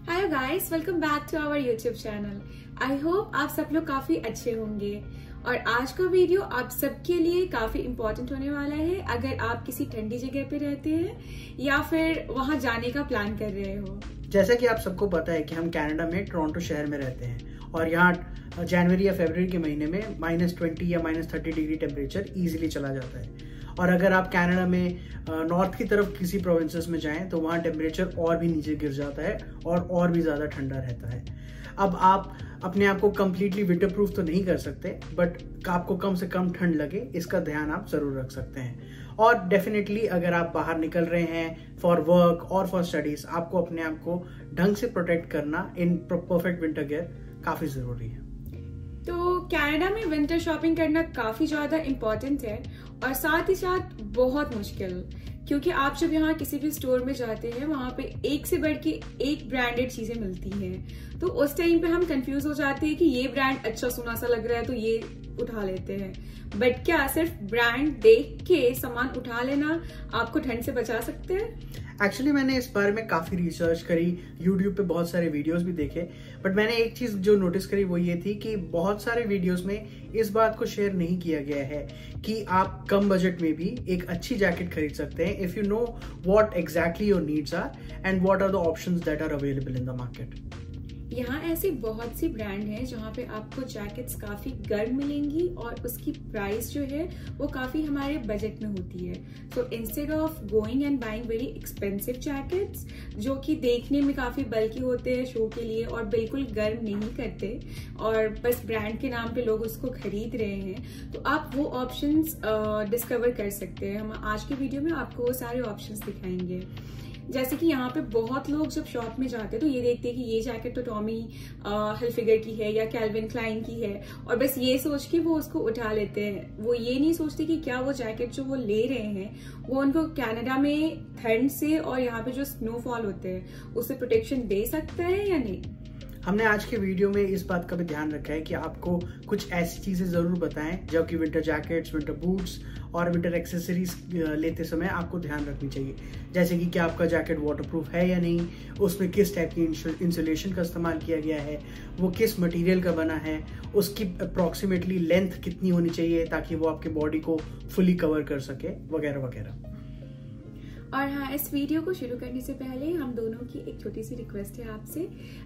Hello guys, welcome back to our YouTube channel. I hope आप सब लोग काफी अच्छे होंगे और आज का वीडियो आप सबके लिए काफी इम्पोर्टेंट होने वाला है। अगर आप किसी ठंडी जगह पे रहते हैं या फिर वहां जाने का प्लान कर रहे हो। जैसा कि आप सबको पता है कि हम कनाडा में टोरंटो शहर में रहते हैं और यहाँ जनवरी या फरवरी के महीने में -20 या -30 डिग्री टेम्परेचर इजीली चला जाता है। और अगर आप कनाडा में नॉर्थ की तरफ किसी प्रोविंसेस में जाएं तो वहाँ टेम्परेचर और भी नीचे गिर जाता है और भी ज़्यादा ठंडा रहता है। अब आप अपने आप को कम्प्लीटली विंटर प्रूफ तो नहीं कर सकते, बट आपको कम से कम ठंड लगे इसका ध्यान आप ज़रूर रख सकते हैं। और डेफिनेटली अगर आप बाहर निकल रहे हैं फॉर वर्क और फॉर स्टडीज, आपको अपने आप को ढंग से प्रोटेक्ट करना इन परफेक्ट विंटर गियर काफ़ी ज़रूरी है। तो कनाडा में विंटर शॉपिंग करना काफी ज्यादा इम्पोर्टेंट है और साथ ही साथ बहुत मुश्किल, क्योंकि आप जब यहाँ किसी भी स्टोर में जाते हैं वहां पे एक से बढ़ के एक ब्रांडेड चीजें मिलती हैं। तो उस टाइम पे हम कंफ्यूज हो जाते हैं कि ये ब्रांड अच्छा सुना सा लग रहा है तो ये उठा लेते हैं। बट क्या सिर्फ ब्रांड देख के सामान उठा लेना आपको ठंड से बचा सकते हैं? एक्चुअली मैंने इस बारे में काफ़ी रिसर्च करी, यूट्यूब पे बहुत सारे वीडियोस भी देखे, बट मैंने एक चीज़ जो नोटिस करी वो ये थी कि बहुत सारे वीडियोस में इस बात को शेयर नहीं किया गया है कि आप कम बजट में भी एक अच्छी जैकेट खरीद सकते हैं if you know what exactly your needs are and what are the options that are available in the market. यहाँ ऐसी बहुत सी ब्रांड हैं जहाँ पे आपको जैकेट्स काफी गर्म मिलेंगी और उसकी प्राइस जो है वो काफी हमारे बजट में होती है। So instead of going and buying very expensive jackets जो कि देखने में काफी बल्कि होते हैं शो के लिए और बिल्कुल गर्म नहीं करते और बस ब्रांड के नाम पे लोग उसको खरीद रहे हैं, तो आप वो ऑप्शंस डिस्कवर कर सकते हैं। हम आज के वीडियो में आपको वो सारे ऑप्शंस दिखाएंगे। जैसे कि यहाँ पे बहुत लोग जब शॉप में जाते हैं तो ये देखते हैं कि ये जैकेट तो टॉमी हिलफिगर की है या कैल्विन क्लाइन की है और बस ये सोच के वो उसको उठा लेते हैं। वो ये नहीं सोचते कि क्या वो जैकेट जो वो ले रहे हैं वो उनको कनाडा में ठंड से और यहाँ पे जो स्नोफॉल होते हैं उससे प्रोटेक्शन दे सकता है या नहीं। हमने आज के वीडियो में इस बात का भी ध्यान रखा है कि आपको कुछ ऐसी चीज़ें ज़रूर बताएं जो कि विंटर जैकेट्स, विंटर बूट्स और विंटर एक्सेसरीज लेते समय आपको ध्यान रखनी चाहिए। जैसे कि क्या आपका जैकेट वाटरप्रूफ है या नहीं, उसमें किस टाइप की इंसुलेशन का इस्तेमाल किया गया है, वो किस मटेरियल का बना है, उसकी अप्रॉक्सीमेटली लेंथ कितनी होनी चाहिए ताकि वो आपके बॉडी को फुली कवर कर सके, वगैरह वगैरह। और हाँ, इस वीडियो को शुरू करने से पहले हम दोनों की एक छोटी सी रिक्वेस्ट है आपसे।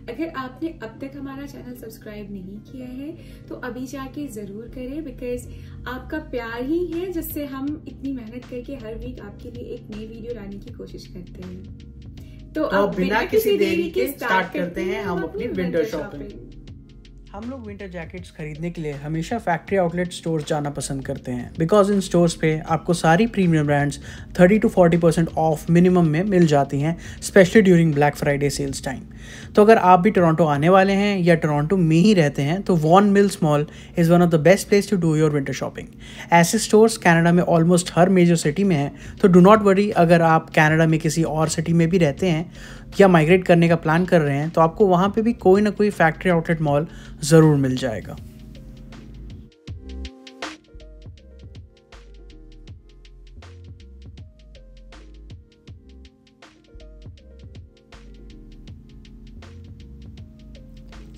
अगर आपने अब तक हमारा चैनल सब्सक्राइब नहीं किया है तो अभी जाके जरूर करें, बिकॉज आपका प्यार ही है जिससे हम इतनी मेहनत करके हर वीक आपके लिए एक नई वीडियो लाने की कोशिश करते हैं। तो अब बिना किसी देरी के स्टार्ट करते हैं हम अपनी विंटर शॉपिंग। हम लोग विंटर जैकेट्स खरीदने के लिए हमेशा फैक्ट्री आउटलेट स्टोर्स जाना पसंद करते हैं, बिकॉज इन स्टोर्स पे आपको सारी premium brands 30 to 40% off minimum में मिल जाती हैं, specially during Black Friday sales time. तो अगर आप भी टोरंटो आने वाले हैं या टोरंटो में ही रहते हैं तो Vaughan Mills mall is one of the best place to do your winter shopping. ऐसे स्टोर्स कनाडा में ऑलमोस्ट हर मेजर सिटी में हैं, तो डू नॉट वरी अगर आप कनाडा में किसी और सिटी में भी रहते हैं या माइग्रेट करने का प्लान कर रहे हैं तो आपको वहाँ पे भी कोई ना कोई फैक्ट्री आउटलेट मॉल ज़रूर मिल जाएगा।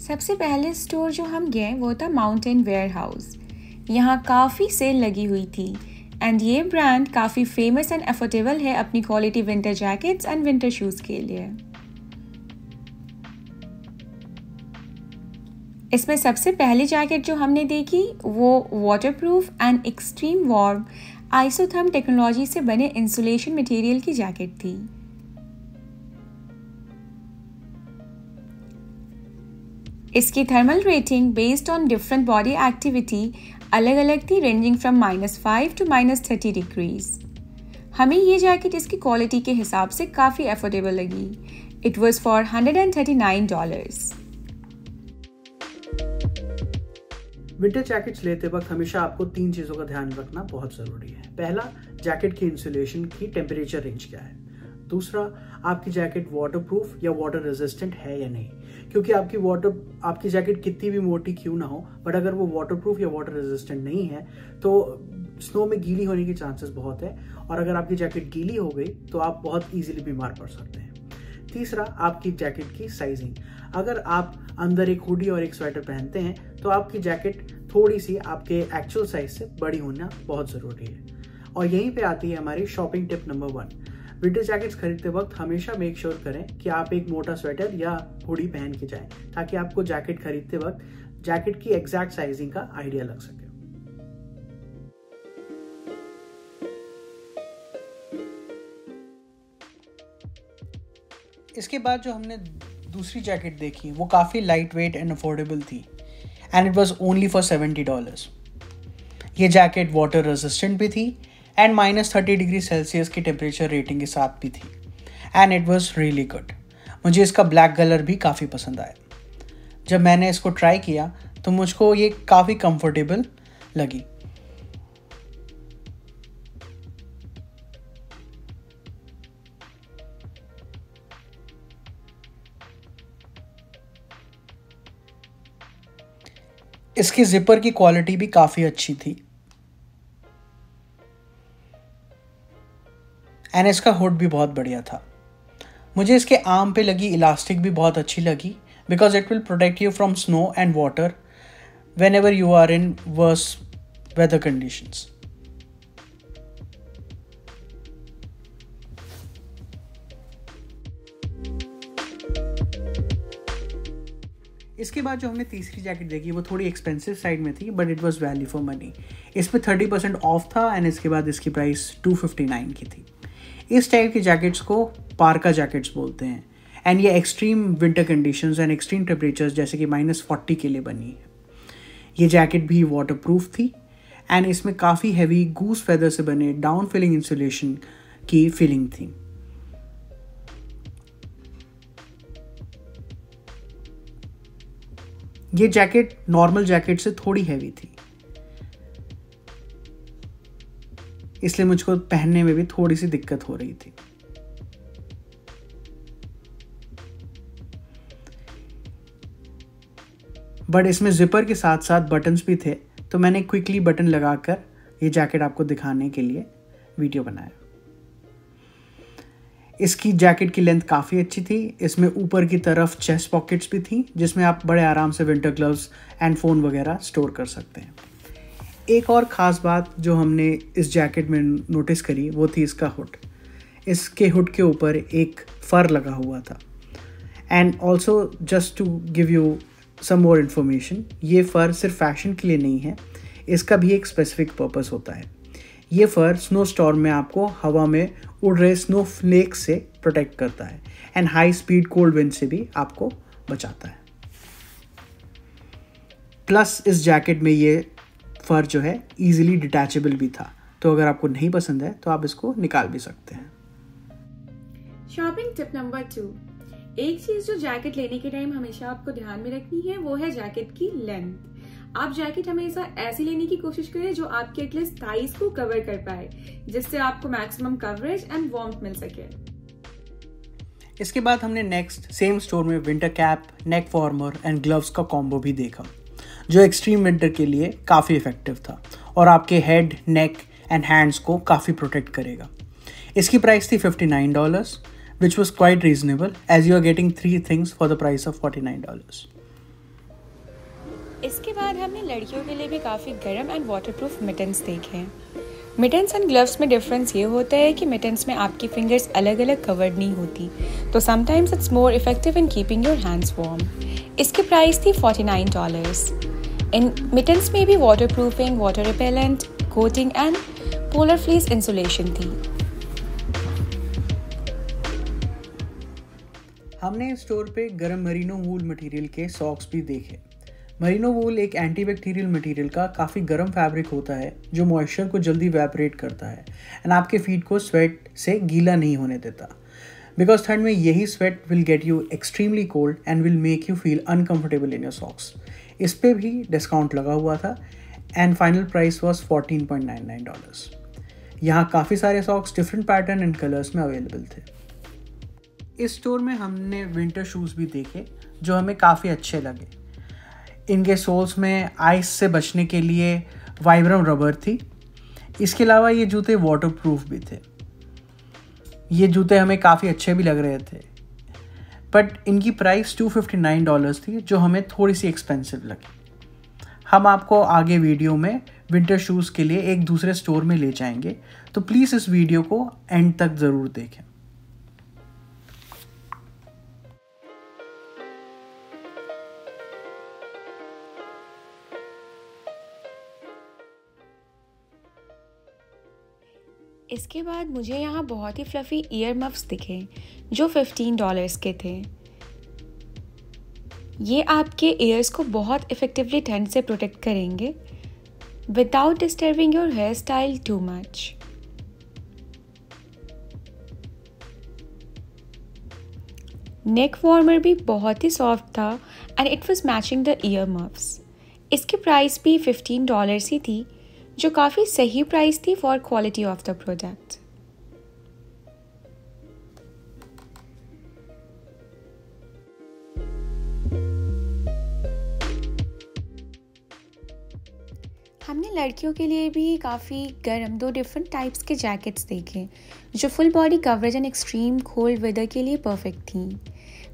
सबसे पहले स्टोर जो हम गए वो था माउंटेन वेयरहाउस। यहाँ काफ़ी सेल लगी हुई थी एंड ये ब्रांड काफ़ी फेमस एंड अफोर्डेबल है अपनी quality winter jackets and winter shoes के लिए। इसमें सबसे पहली जैकेट जो हमने देखी वो waterproof and extreme warm isotherm technology से बने इंसुलेशन मटेरियल की जैकेट थी। इसकी thermal rating based on different body activity अलग अलग थी, रेंजिंग फ्रॉम -5 to -30 डिग्रीज। हमें ये जैकेट इसकी क्वालिटी के हिसाब से काफ़ी अफोर्डेबल लगी। It was for $139। Winter jackets लेते वक्त हमेशा आपको 3 चीज़ों का ध्यान रखना बहुत ज़रूरी है। पहला, जैकेट की इंसुलेशन की टेम्परेचर रेंज क्या है। दूसरा, आपकी जैकेट वाटरप्रूफ या वाटर रेजिस्टेंट है या नहीं, क्योंकि आपकी जैकेट कितनी भी मोटी क्यों ना हो, बट अगर वो वाटरप्रूफ या वाटर रेजिस्टेंट नहीं है तो स्नो में गीली होने की चांसेस बहुत है और अगर आपकी जैकेट गीली हो गई तो आप बहुत इजीली बीमार पड़ सकते हैं। तीसरा, आपकी जैकेट की साइजिंग। अगर आप अंदर एक हुडी और एक स्वेटर पहनते हैं तो आपकी जैकेट थोड़ी सी आपके एक्चुअल साइज से बड़ी होना बहुत ज़रूरी है। और यहीं पे आती है हमारी shopping tip number 1। Winter jackets खरीदते वक्त हमेशा मेक श्योर करें कि आप एक मोटा स्वेटर या हुडी पहन के जाएं, ताकि आपको जैकेट खरीदते वक्त जैकेट की एग्जैक्ट साइजिंग का आइडिया लग सके। इसके बाद जो हमने दूसरी जैकेट देखी वो काफ़ी लाइट वेट एंड अफोर्डेबल थी, and it was only for $70। ये जैकेट वाटर रेजिस्टेंट भी थी एंड -30°C की टेम्परेचर रेटिंग के साथ भी थी, and it was really good. मुझे इसका ब्लैक कलर भी काफ़ी पसंद आया। जब मैंने इसको ट्राई किया तो मुझको ये काफ़ी कंफर्टेबल लगी। इसकी जिपर की क्वालिटी भी काफ़ी अच्छी थी, एंड इसका हुड भी बहुत बढ़िया था। मुझे इसके आर्म पे लगी इलास्टिक भी बहुत अच्छी लगी, because it will protect you from snow and water whenever you are in worse weather conditions. इसके बाद जो हमने तीसरी जैकेट देखी वो थोड़ी एक्सपेंसिव साइड में थी, but it was value for money. इस पर 30% ऑफ था, एंड इसके बाद इसकी प्राइस $259 की थी। इस टाइप की जैकेट्स को पार्का जैकेट्स बोलते हैं, एंड ये extreme winter conditions and extreme temperatures जैसे कि -40 के लिए बनी है। ये जैकेट भी वाटरप्रूफ थी, एंड इसमें काफ़ी हैवी गूस फेदर से बने डाउन फिलिंग इंसुलेशन की फीलिंग थी। ये जैकेट नॉर्मल जैकेट से थोड़ी हैवी थी, इसलिए मुझको पहनने में भी थोड़ी सी दिक्कत हो रही थी। बट इसमें जिपर के साथ साथ बटन्स भी थे, तो मैंने क्विकली बटन लगाकर ये जैकेट आपको दिखाने के लिए वीडियो बनाया। इसकी जैकेट की लेंथ काफ़ी अच्छी थी। इसमें ऊपर की तरफ चेस्ट पॉकेट्स भी थी, जिसमें आप बड़े आराम से विंटर ग्लव्स एंड फ़ोन वगैरह स्टोर कर सकते हैं। एक और ख़ास बात जो हमने इस जैकेट में नोटिस करी वो थी इसका हुड। इसके हुड के ऊपर एक फ़र लगा हुआ था, and also just to give you some more information, ये फ़र सिर्फ फैशन के लिए नहीं है, इसका भी एक स्पेसिफिक पर्पस होता है। ये फ़र स्नो स्टॉर्म में आपको हवा में उड़ रहे स्नो फ्लेक से प्रोटेक्ट करता है, and high speed cold wind से भी आपको बचाता है। प्लस इस जैकेट में ये फ़र जो है इजीली डिटैचेबल भी था, तो अगर आपको नहीं पसंद है तो आप इसको निकाल भी सकते हैं। Shopping tip number 2। एक चीज जो जैकेट लेने के टाइम हमेशा आपको ध्यान में रखनी है वो है जैकेट की लेंथ। आप जैकेट हमेशा ऐसी लेने की कोशिश करें जो आपके एटलीस्ट थाइज को कवर कर पाए, जिससे आपको मैक्सिमम कवरेज एंड वार्मथ मिल सके। इसके बाद हमने नेक्स्ट सेम स्टोर में winter cap, neck warmer and gloves का कॉम्बो भी देखा, जो एक्सट्रीम विंटर के लिए काफ़ी इफेक्टिव था और आपके हेड, नेक एंड हैंड्स को काफ़ी प्रोटेक्ट करेगा। इसकी प्राइस थी $59, which was quite reasonable as you are getting 3 things for the price of $49. इसके बाद हमने लड़कियों के लिए भी काफ़ी गर्म एंड वाटरप्रूफ मिटन्स देखे। मिटन्स एंड ग्लव्स में डिफरेंस ये होता है कि मिटन्स में आपकी फिंगर्स अलग अलग कवर्ड नहीं होती, तो sometimes it's more effective in keeping your hands warm. इसकी प्राइस थी $49। इन मिटन्स में भी waterproofing, water repellent, coating and polar fleece insulation थी। हमने स्टोर पे गर्म मरीनो वूल मटेरियल के सॉक्स भी देखे। मरीनो वूल एक एंटीबैक्टीरियल मटेरियल का काफ़ी गर्म फैब्रिक होता है जो मॉइस्चर को जल्दी वैपोरेट करता है एंड आपके फीट को स्वेट से गीला नहीं होने देता, बिकॉज ठंड में यही sweat will get you extremely cold and will make you feel uncomfortable in your socks. इस पर भी डिस्काउंट लगा हुआ था एंड फाइनल प्राइस वॉज $14.99। यहाँ काफ़ी सारे socks different pattern and colours में अवेलेबल थे। इस स्टोर में हमने विंटर शूज़ भी देखे जो हमें काफ़ी अच्छे लगे। इनके सोल्स में आइस से बचने के लिए वाइब्रम रबर थी। इसके अलावा ये जूते वाटरप्रूफ भी थे। ये जूते हमें काफ़ी अच्छे भी लग रहे थे बट इनकी प्राइस $259 थी, जो हमें थोड़ी सी एक्सपेंसिव लगी। हम आपको आगे वीडियो में विंटर शूज़ के लिए एक दूसरे स्टोर में ले जाएंगे, तो प्लीज़ इस वीडियो को एंड तक ज़रूर देखें। इसके बाद मुझे यहाँ बहुत ही फ्लफ़ी ईयर मफ्स दिखे जो $15 के थे। ये आपके ईयर्स को बहुत इफ़ेक्टिवली ठंड से प्रोटेक्ट करेंगे without disturbing your hair style too much. Neck warmer भी बहुत ही सॉफ्ट था and it was matching the ear muffs. इसकी प्राइस भी $15 ही थी, जो काफ़ी सही प्राइस थी for quality of the product. हमने लड़कियों के लिए भी काफ़ी गर्म 2 डिफरेंट टाइप्स के जैकेट्स देखे जो full body coverage and extreme cold weather के लिए परफेक्ट थी।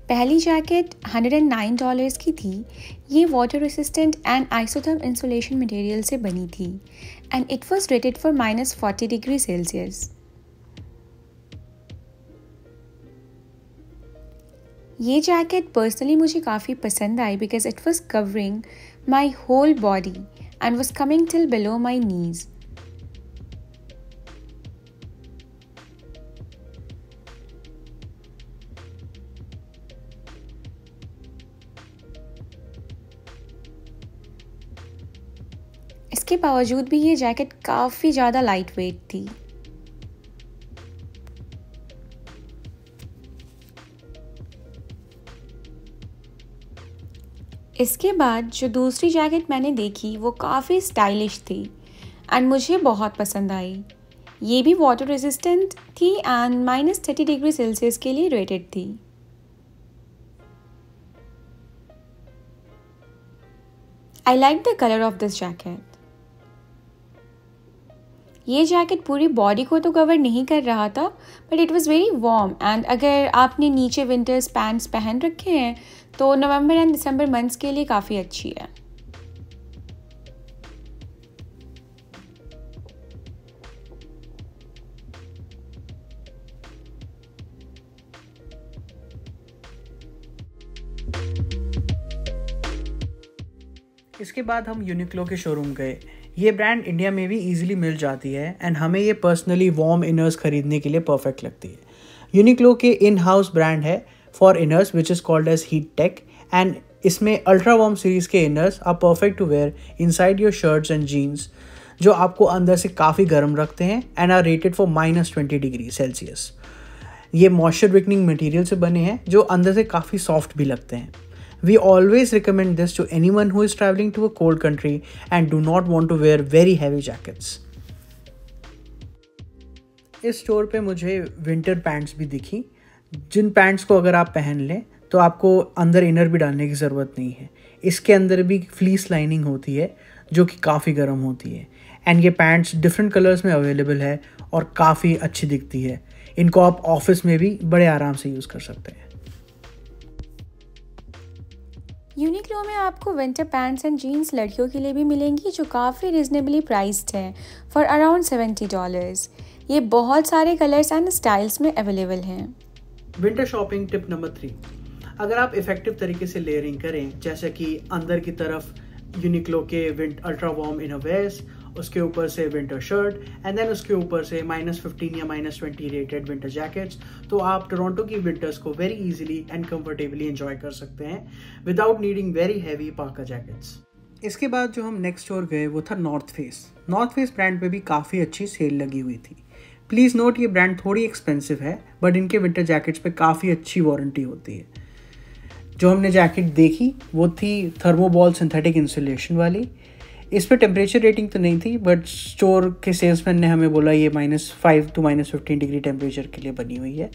पहली जैकेट $109 की थी। ये water resistant and isotherm insulation material से बनी थी and it was rated for -40 degree Celsius. ये जैकेट पर्सनली मुझे काफ़ी पसंद आई because it was covering my whole body and was coming till below my knees. इसके बावजूद भी ये जैकेट काफ़ी ज़्यादा लाइट वेट थी। इसके बाद जो दूसरी जैकेट मैंने देखी वो काफ़ी स्टाइलिश थी एंड मुझे बहुत पसंद आई। ये भी वाटर रेजिस्टेंट थी एंड -30 डिग्री सेल्सियस के लिए रेटेड थी। I like the colour of this jacket. ये जैकेट पूरी बॉडी को तो कवर नहीं कर रहा था but it was very warm and अगर आपने नीचे विंटर्स पैंट्स पहन रखे हैं तो नवंबर एंड दिसंबर मंथ्स के लिए काफ़ी अच्छी है। इसके बाद हम यूनिक्लो के शोरूम गए। ये ब्रांड इंडिया में भी इजीली मिल जाती है एंड हमें ये पर्सनली वार्म इनर्स खरीदने के लिए परफेक्ट लगती है। यूनिक्लो के इन हाउस ब्रांड है for inners which is called as heat tech and इसमें अल्ट्रा वार्म सीरीज़ के inners are perfect to wear inside your shirts and jeans, जो आपको अंदर से काफ़ी गर्म रखते हैं and are rated for -20 degree Celsius. ये मॉइस्चर विकनिंग मटेरियल से बने हैं जो अंदर से काफ़ी सॉफ्ट भी लगते हैं। We always recommend this to anyone who is traveling to a cold country and do not want to wear very heavy jackets. इस स्टोर पे मुझे विंटर पैंट्स भी दिखी, जिन पैंट्स को अगर आप पहन लें तो आपको अंदर इनर भी डालने की ज़रूरत नहीं है। इसके अंदर भी फ्लीस लाइनिंग होती है जो कि काफ़ी गर्म होती है एंड ये पैंट्स डिफरेंट कलर्स में अवेलेबल है और काफ़ी अच्छी दिखती है। इनको आप ऑफिस में भी बड़े आराम से यूज़ कर सकते हैं। यूनिक्लो में आपको विंटर पैंट्स एंड जीन्स लड़कियों के लिए भी मिलेंगी जो काफ़ी रिजनेबली प्राइस्ड हैं फॉर अराउंड $70। ये बहुत सारे कलर्स एंड स्टाइल्स में अवेलेबल हैं। विंटर शॉपिंग टिप नंबर 3, अगर आप इफेक्टिव तरीके से लेयरिंग करें, जैसे कि अंदर की तरफ यूनिक्लो के अल्ट्रा वार्म इनरवेयर्स, उसके ऊपर से विंटर शर्ट एंड देन उसके ऊपर से -15 या -20 रेटेड विंटर जैकेट्स, तो आप टोरंटो की विंटर्स को very easily and comfortably enjoy कर सकते हैं without needing very heavy parka jackets. इसके बाद जो हम नेक्स्ट स्टोर गए वो था North Face. North Face brand पे भी काफ़ी अच्छी सेल लगी हुई थी। प्लीज़ नोट, ये ब्रांड थोड़ी एक्सपेंसिव है बट इनके विंटर जैकेट्स पे काफ़ी अच्छी वारंटी होती है। जो हमने जैकेट देखी वो थी थर्मोबॉल सिंथेटिक इंसुलेशन वाली। इस पर टेम्परेचर रेटिंग तो नहीं थी बट स्टोर के सेल्समैन ने हमें बोला ये -5 to -15 डिग्री टेम्परेचर के लिए बनी हुई है।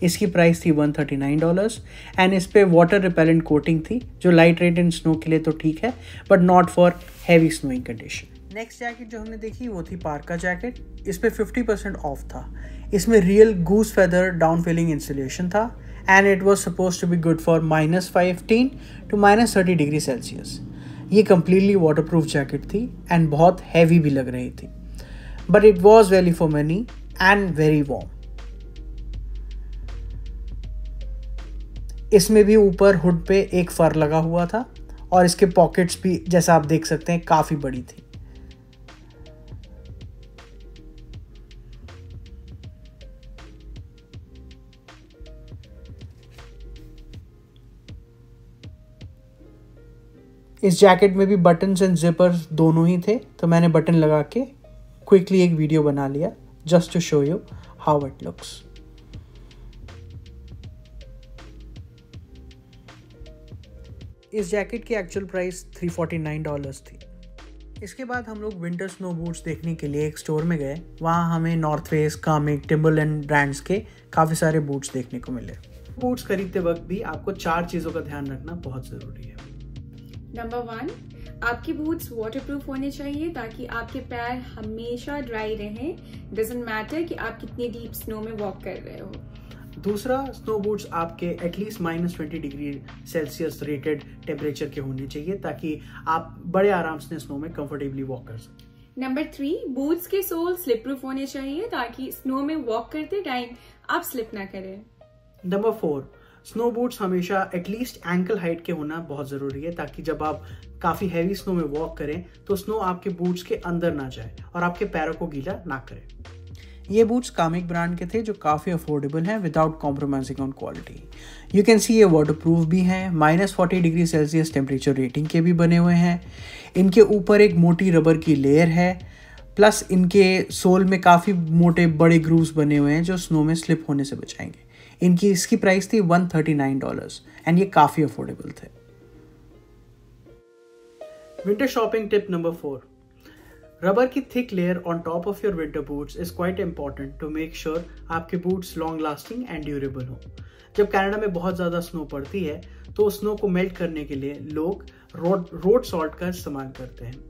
इसकी प्राइस थी $139 एंड इस पर वाटर रिपेलेंट कोटिंग थी जो लाइट रेट इन स्नो के लिए तो ठीक है but not for heavy snowing condition. Next jacket जो हमने देखी वो थी पार्का जैकेट। इस पर 50% ऑफ था। इसमें real goose feather down filling insulation था and it was supposed to be good for -15 to -30 degree Celsius. ये कम्प्लीटली वाटरप्रूफ जैकेट थी एंड बहुत हैवी भी लग रही थी, but it was value for money and very warm. इसमें भी ऊपर हुड पे एक फर लगा हुआ था और इसके पॉकेट्स भी जैसा आप देख सकते हैं काफ़ी बड़ी थी। इस जैकेट में भी बटन्स एंड जिपर्स दोनों ही थे, तो मैंने बटन लगा के क्विकली एक वीडियो बना लिया just to show you how it looks. इस जैकेट की एक्चुअल प्राइस $349 थी। इसके बाद हम लोग विंटर स्नो बूट्स देखने के लिए एक स्टोर में गए। वहाँ हमें north face, comic, Timberland brands के काफ़ी सारे बूट्स देखने को मिले। बूट्स खरीदते वक्त भी आपको 4 चीज़ों का ध्यान रखना बहुत ज़रूरी है। नंबर 1, आपके बूट्स वाटरप्रूफ होने चाहिए ताकि आपके पैर हमेशा ड्राई रहें। डजंट मैटर कि आप कितनी डीप स्नो में वॉक कर रहे हो। दूसरा, स्नो बूट्स आपके at least -20 degree Celsius rated temperature के होने चाहिए ताकि आप बड़े आराम से स्नो में कंफर्टेबली वॉक कर सकें। नंबर 3, बूट्स के सोल स्लिप प्रूफ होने चाहिए ताकि स्नो में वॉक करते टाइम आप स्लिप ना करें। नंबर 4, स्नो बूट्स हमेशा एटलीस्ट एंकल हाइट के होना बहुत ज़रूरी है ताकि जब आप काफ़ी हैवी स्नो में वॉक करें तो स्नो आपके बूट्स के अंदर ना जाए और आपके पैरों को गीला ना करे। ये बूट्स कामिक ब्रांड के थे जो काफ़ी अफोर्डेबल हैं without compromising on quality. You can see ये वाटरप्रूफ भी हैं, -40 डिग्री सेल्सियस टेम्परेचर रेटिंग के भी बने हुए हैं। इनके ऊपर एक मोटी रबर की लेयर है, प्लस इनके सोल में काफ़ी मोटे बड़े ग्रूव्स बने हुए हैं जो स्नो में स्लिप होने से बचाएंगे। इसकी प्राइस थी $139 एंड ये काफ़ी अफोर्डेबल थे। Winter shopping tip number 4, rubber की thick layer on top of your winter boots is quite important to make sure आपके boots long lasting and durable हो। जब कनाडा में बहुत ज़्यादा स्नो पड़ती है तो स्नो को मेल्ट करने के लिए लोग रोड सॉल्ट का इस्तेमाल करते हैं।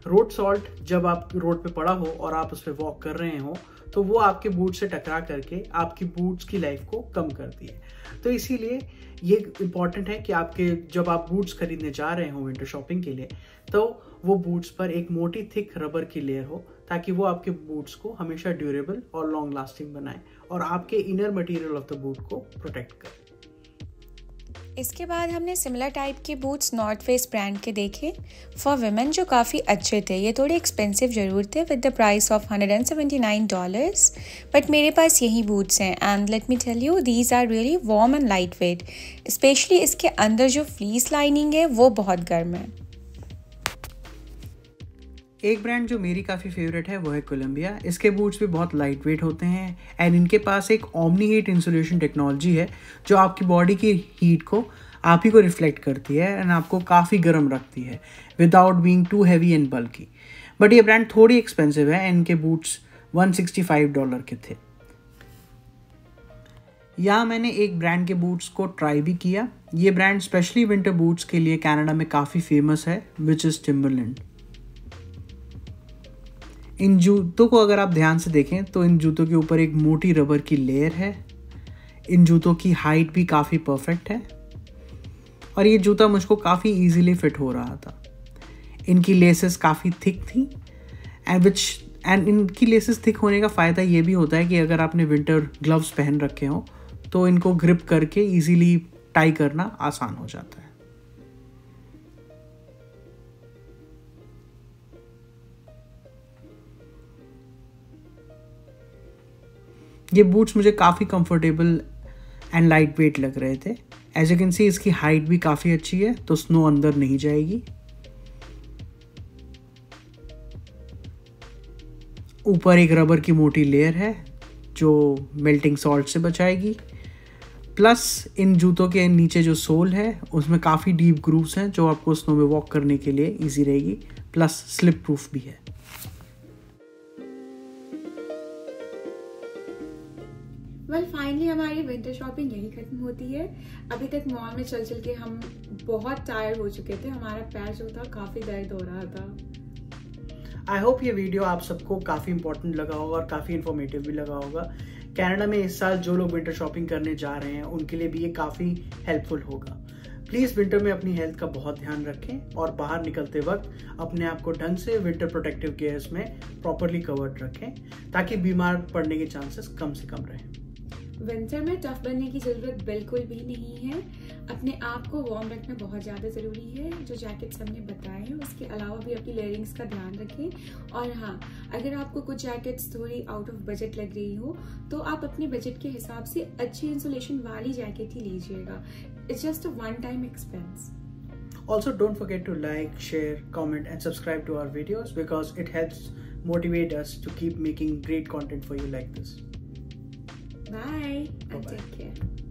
रोड सॉल्ट जब आप रोड पे पड़ा हो और आप उस पर वॉक कर रहे हो तो वो आपके बूट से टकरा करके आपकी बूट्स की लाइफ को कम करती है। तो इसीलिए ये इम्पॉर्टेंट है कि जब आप बूट्स खरीदने जा रहे हो विंटर शॉपिंग के लिए तो वो बूट्स पर एक मोटी थिक रबर की लेयर हो ताकि वो आपके बूट्स को हमेशा ड्यूरेबल और लॉन्ग लास्टिंग बनाए और आपके inner material of the boot को प्रोटेक्ट करे। इसके बाद हमने सिमिलर टाइप के बूट्स नॉर्थ फेस ब्रांड के देखे फॉर विमेन जो काफ़ी अच्छे थे। ये थोड़े एक्सपेंसिव ज़रूर थे with the price of $179, but मेरे पास यही बूट्स हैं and let me tell you these are really warm and light weight. Specially इसके अंदर जो फ्लीस लाइनिंग है वो बहुत गर्म है। एक ब्रांड जो मेरी काफ़ी फेवरेट है वो है कोलंबिया। इसके बूट्स भी बहुत लाइट वेट होते हैं एंड इनके पास एक ओमनी हीट इंसुलेशन टेक्नोलॉजी है जो आपकी बॉडी की हीट को आप ही को रिफ्लेक्ट करती है एंड आपको काफ़ी गर्म रखती है without being too heavy and bulky. But ये ब्रांड थोड़ी एक्सपेंसिव है एंड इनके बूट्स $165 के थे। यहाँ मैंने एक ब्रांड के बूट्स को ट्राई भी किया। ये ब्रांड स्पेशली विंटर बूट्स के लिए कनाडा में काफ़ी फेमस है, विच इज़ टिम्बरलैंड। इन जूतों को अगर आप ध्यान से देखें तो इन जूतों के ऊपर एक मोटी रबर की लेयर है। इन जूतों की हाइट भी काफ़ी परफेक्ट है और ये जूता मुझको काफ़ी इजीली फिट हो रहा था। इनकी लेसेस काफ़ी थिक थी एंड इनकी लेसेस थिक होने का फ़ायदा ये भी होता है कि अगर आपने विंटर ग्लव्स पहन रखे हो तो इनको ग्रिप करके इजीली टाई करना आसान हो जाता है। ये बूट्स मुझे काफ़ी कंफर्टेबल एंड लाइट वेट लग रहे थे। एज यू कैन सी इसकी हाइट भी काफ़ी अच्छी है तो स्नो अंदर नहीं जाएगी। ऊपर एक रबर की मोटी लेयर है जो मेल्टिंग सॉल्ट से बचाएगी। प्लस इन जूतों के नीचे जो सोल है उसमें काफ़ी डीप ग्रूव्स हैं जो आपको स्नो में वॉक करने के लिए ईजी रहेगी। प्लस स्लिप प्रूफ भी है। फाइनली हमारी विंटर शॉपिंग यही खत्म होती है। अभी तक मॉल में चल के हम बहुत टायर्ड हो चुके थे, हमारा पैर जो था काफी दर्द हो रहा था। आई होप ये वीडियो आप सबको काफ़ी इंपॉर्टेंट लगा होगा और काफ़ी इन्फॉर्मेटिव भी लगा होगा कनाडा में इस साल जो लोग विंटर शॉपिंग करने जा रहे हैं उनके लिए भी ये काफी हेल्पफुल होगा। प्लीज विंटर में अपनी हेल्थ का बहुत ध्यान रखें और बाहर निकलते वक्त अपने आप को ढंग से विंटर प्रोटेक्टिव गियर्स में प्रॉपरली कवर्ड रखें ताकि बीमार पड़ने के चांसेस कम से कम रहें। विंटर में टफ बनने की जरूरत बिल्कुल भी नहीं है। अपने आप को वार्म रखना बहुत ज़्यादा ज़रूरी है। जो जैकेट्स हमने बताए हैं उसके अलावा भी अपनी लेयरिंग्स का ध्यान रखें। और हाँ, अगर आपको कुछ जैकेट्स थोड़ी आउट ऑफ बजट लग रही हो तो आप अपने बजट के हिसाब से अच्छी इंसुलेशन वाली जैकेट ही लीजिएगा। It's just a one time expense. Also, don't forget to like, share, comment and subscribe to our videos because it helps motivate us to keep making great content for you like this. Bye and take care.